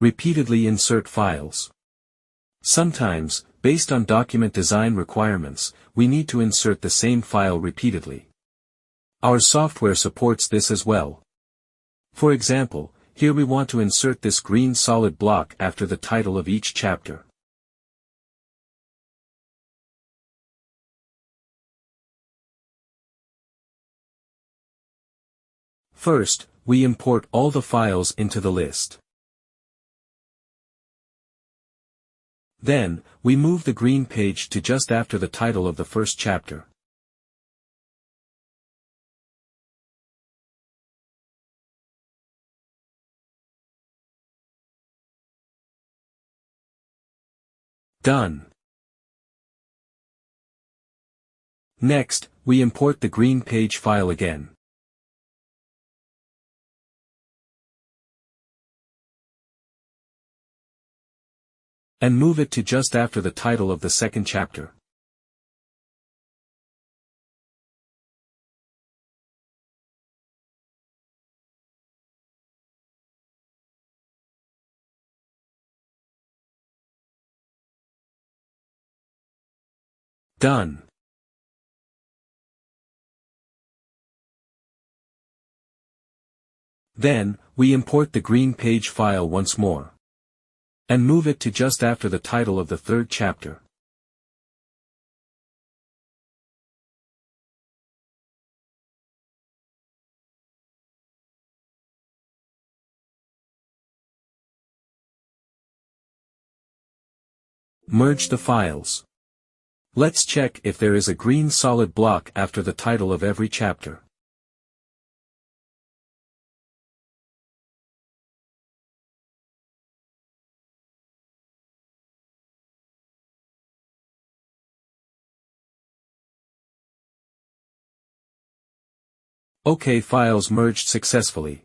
Repeatedly insert files. Sometimes, based on document design requirements, we need to insert the same file repeatedly. Our software supports this as well. For example, here we want to insert this green solid block after the title of each chapter. First, we import all the files into the list. Then, we move the green page to just after the title of the first chapter. Done. Next, we import the green page file again. And move it to just after the title of the second chapter. Done. Then, we import the green page file once more. And move it to just after the title of the third chapter. Merge the files. Let's check if there is a green solid block after the title of every chapter. OK, files merged successfully.